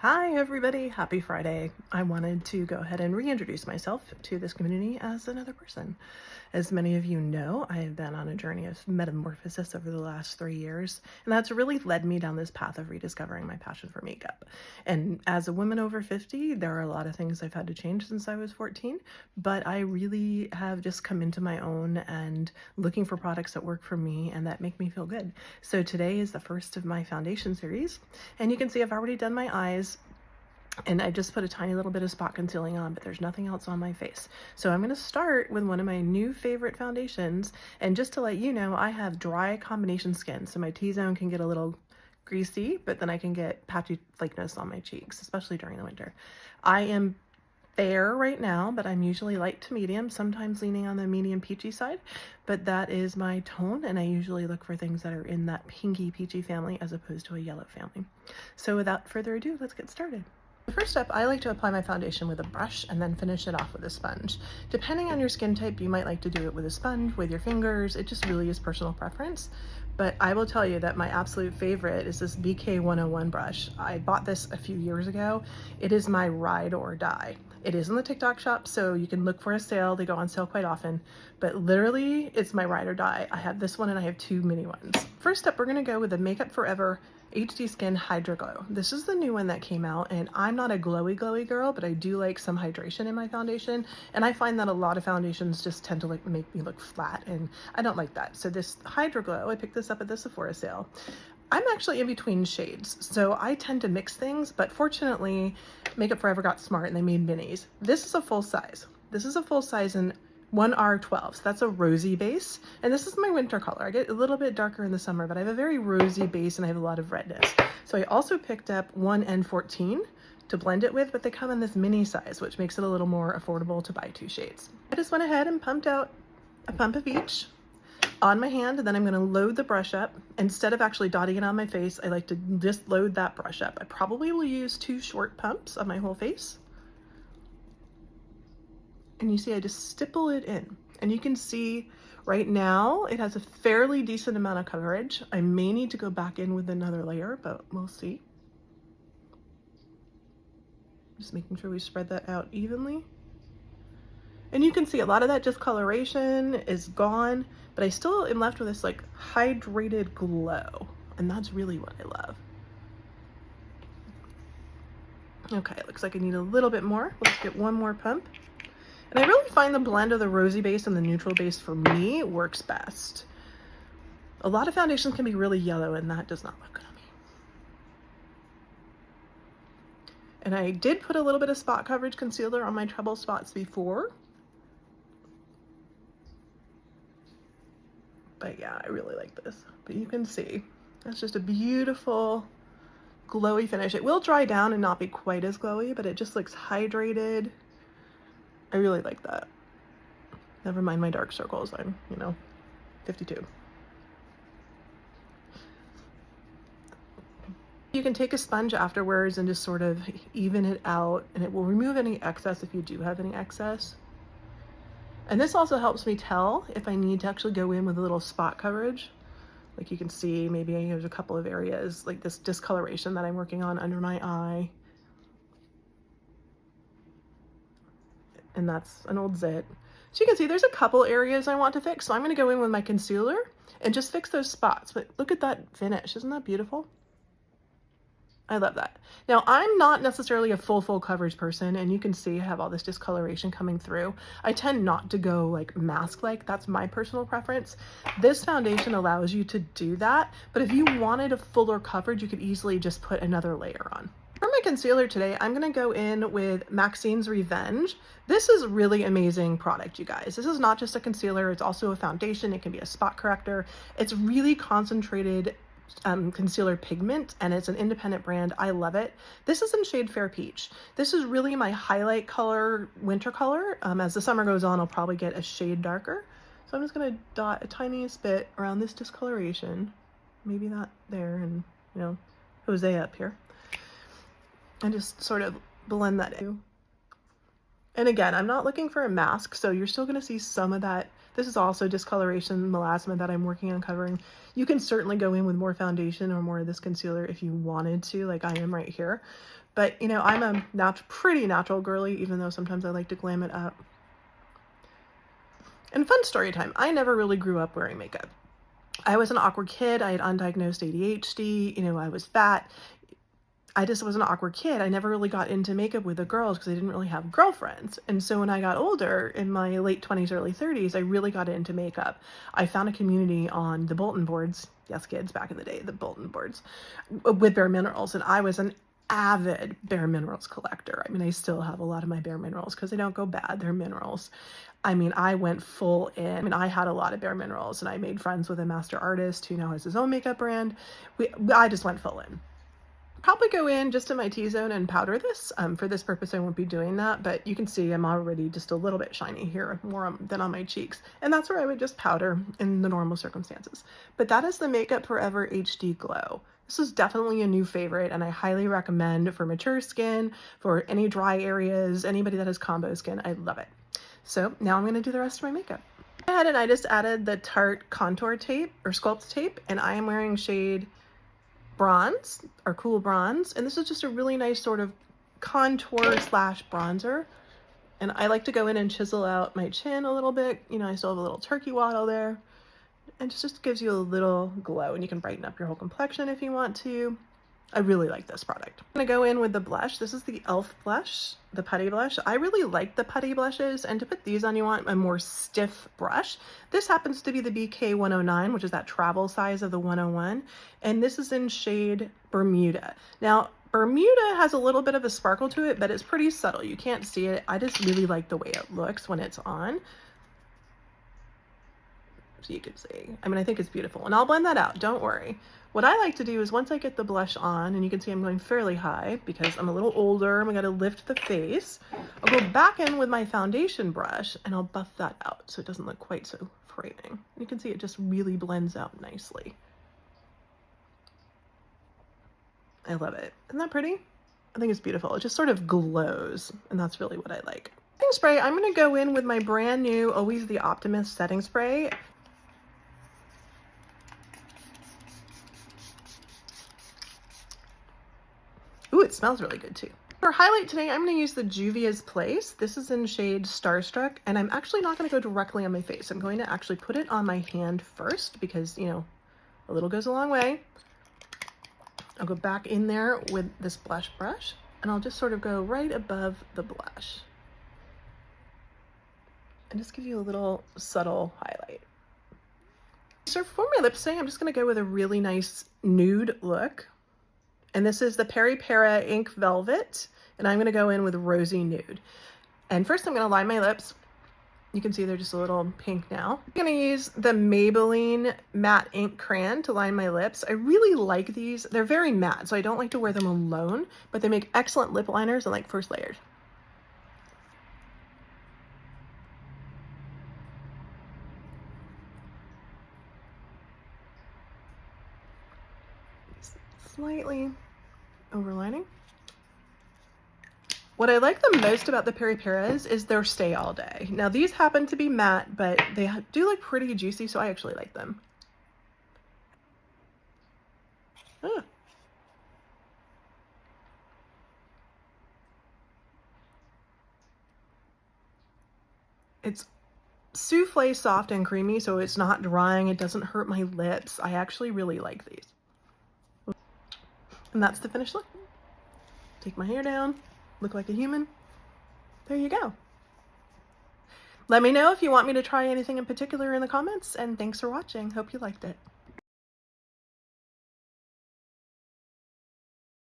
Hi everybody, happy Friday. I wanted to go ahead and reintroduce myself to this community as another person. As many of you know, I have been on a journey of metamorphosis over the last 3 years, and that's really led me down this path of rediscovering my passion for makeup. And as a woman over 50, there are a lot of things I've had to change since I was 14, but I really have just come into my own and looking for products that work for me and that make me feel good. So today is the first of my foundation series, and you can see I've already done my eyes. And I just put a tiny little bit of spot concealing on, but there's nothing else on my face. So I'm going to start with one of my new favorite foundations. And just to let you know, I have dry combination skin. So my T-zone can get a little greasy, but then I can get patchy flakiness on my cheeks, especially during the winter. I am fair right now, but I'm usually light to medium, sometimes leaning on the medium peachy side, but that is my tone, and I usually look for things that are in that pinky peachy family as opposed to a yellow family. So without further ado, let's get started. First up, I like to apply my foundation with a brush and then finish it off with a sponge. Depending on your skin type, you might like to do it with a sponge, with your fingers. It just really is personal preference. But I will tell you that my absolute favorite is this BK 101 brush. I bought this a few years ago. It is my ride or die. It is in the TikTok shop, so you can look for a sale. They go on sale quite often, but literally it's my ride or die. I have this one and I have two mini ones. First up, we're gonna go with the Makeup Forever HD Skin Hydra Glow. This is the new one that came out, and I'm not a glowy girl, but I do like some hydration in my foundation, and I find that a lot of foundations just tend to make me look flat, and I don't like that. So this Hydra Glow, I picked this up at the Sephora sale. I'm actually in between shades, so I tend to mix things, but fortunately Makeup Forever got smart and they made minis. This is a full size. This is a full size in 1R12, so that's a rosy base, and this is my winter color. I get a little bit darker in the summer, but I have a very rosy base and I have a lot of redness. So I also picked up 1N14 to blend it with, but they come in this mini size, which makes it a little more affordable to buy two shades. I just went ahead and pumped out a pump of each on my hand, and then I'm going to load the brush up. Instead of actually dotting it on my face, I like to just load that brush up. I probably will use 2 short pumps on my whole face. And you see I just stipple it in, and you can see right now it has a fairly decent amount of coverage. I may need to go back in with another layer, but we'll see. Just making sure we spread that out evenly. And you can see a lot of that discoloration is gone, but I still am left with this like hydrated glow, and that's really what I love. Okay, it looks like I need a little bit more. Let's get one more pump. And I really find the blend of the rosy base and the neutral base for me works best. A lot of foundations can be really yellow, and that does not look good on me. And I did put a little bit of spot coverage concealer on my trouble spots before. But yeah, I really like this. But you can see, that's just a beautiful glowy finish. It will dry down and not be quite as glowy, but it just looks hydrated. I really like that. Never mind my dark circles. I'm, 52. You can take a sponge afterwards and just sort of even it out, and it will remove any excess if you do have any excess. And this also helps me tell if I need to actually go in with a little spot coverage. Like you can see, maybe there's a couple of areas like this discoloration that I'm working on under my eye. And that's an old zit. So you can see there's a couple areas I want to fix. So I'm going to go in with my concealer and just fix those spots. But look at that finish. Isn't that beautiful? I love that. Now, I'm not necessarily a full coverage person, and you can see I have all this discoloration coming through. I tend not to go like mask-like. That's my personal preference. This foundation allows you to do that, but if you wanted a fuller coverage, you could easily just put another layer on. For my concealer today, I'm going to go in with Maxine's Revenge. This is a really amazing product, you guys. This is not just a concealer, it's also a foundation. It can be a spot corrector. It's really concentrated concealer pigment, and it's an independent brand. I love it. This is in shade Fair Peach. This is really my highlight color, winter color. As the summer goes on, I'll probably get a shade darker. So I'm just going to dot a tiniest bit around this discoloration. Maybe not there, and Jose up here. And just sort of blend that in. And again, I'm not looking for a mask, so you're still going to see some of that This is also discoloration melasma that I'm working on covering. You can certainly go in with more foundation or more of this concealer if you wanted to, like I am right here. But, you know, I'm a pretty natural girly, even though sometimes I like to glam it up. And fun story time, I never really grew up wearing makeup. I was an awkward kid. I had undiagnosed ADHD. You know, I was fat. I just was an awkward kid. I never really got into makeup with the girls because I didn't really have girlfriends. And so when I got older, in my late 20s, early 30s, I really got into makeup. I found a community on the bulletin boards. Yes, kids, back in the day, the bulletin boards with Bare Minerals. And I was an avid Bare Minerals collector. I mean, I still have a lot of my Bare Minerals because they don't go bad. They're minerals. I mean, I went full in. I mean, I had a lot of Bare Minerals, and I made friends with a master artist who now has his own makeup brand. I just went full in. Probably go in just to my T-zone and powder this. For this purpose, I won't be doing that, but you can see I'm already just a little bit shiny here, more than on my cheeks. And that's where I would just powder in the normal circumstances. But that is the Makeup Forever HD Glow. This is definitely a new favorite, and I highly recommend for mature skin, for any dry areas, anybody that has combo skin. I love it. So now I'm going to do the rest of my makeup. I had and I just added the Tarte contour tape or sculpt tape, and I am wearing shade Bronze or Cool Bronze, and this is just a really nice sort of contour slash bronzer. And I like to go in and chisel out my chin a little bit. You know, I still have a little turkey waddle there, and just gives you a little glow, and you can brighten up your whole complexion if you want to. I really like this product. I'm gonna go in with the blush. This is the e.l.f. blush, the putty blush. I really like the putty blushes, and to put these on, you want a more stiff brush. This happens to be the BK 109, which is that travel size of the 101, and this is in shade Bermuda. Now, Bermuda has a little bit of a sparkle to it, but it's pretty subtle. You can't see it. I just really like the way it looks when it's on. So you can see, I mean, I think it's beautiful, and I'll blend that out, don't worry. What I like to do is once I get the blush on, and you can see I'm going fairly high because I'm a little older and we got to lift the face, I'll go back in with my foundation brush and I'll buff that out so it doesn't look quite so frightening. You can see it just really blends out nicely. I love it. Isn't that pretty? I think it's beautiful. It just sort of glows, and that's really what I like. Setting spray, I'm going to go in with my brand new Always the Optimist setting spray. Ooh, it smells really good too. For highlight today, I'm going to use the Juvia's Place. This is in shade Starstruck, and I'm actually not going to go directly on my face. I'm going to actually put it on my hand first because, you know, a little goes a long way. I'll go back in there with this blush brush, and I'll just sort of go right above the blush and just give you a little subtle highlight. So for my lips today, I'm just going to go with a really nice nude look. And this is the Peri Para Ink Velvet, and I'm going to go in with Rosy Nude. And first I'm going to line my lips. You can see they're just a little pink now. I'm going to use the Maybelline Matte Ink Crayon to line my lips. I really like these. They're very matte, so I don't like to wear them alone, but they make excellent lip liners and like first layers. Slightly overlining. What I like the most about the Peri Paras is their stay all day. Now these happen to be matte, but they do look pretty juicy, so I actually like them. Ah. It's souffle soft and creamy, so it's not drying. It doesn't hurt my lips. I actually really like these. And that's the finished look. Take my hair down, look like a human. There you go. Let me know if you want me to try anything in particular in the comments, and thanks for watching. Hope you liked it.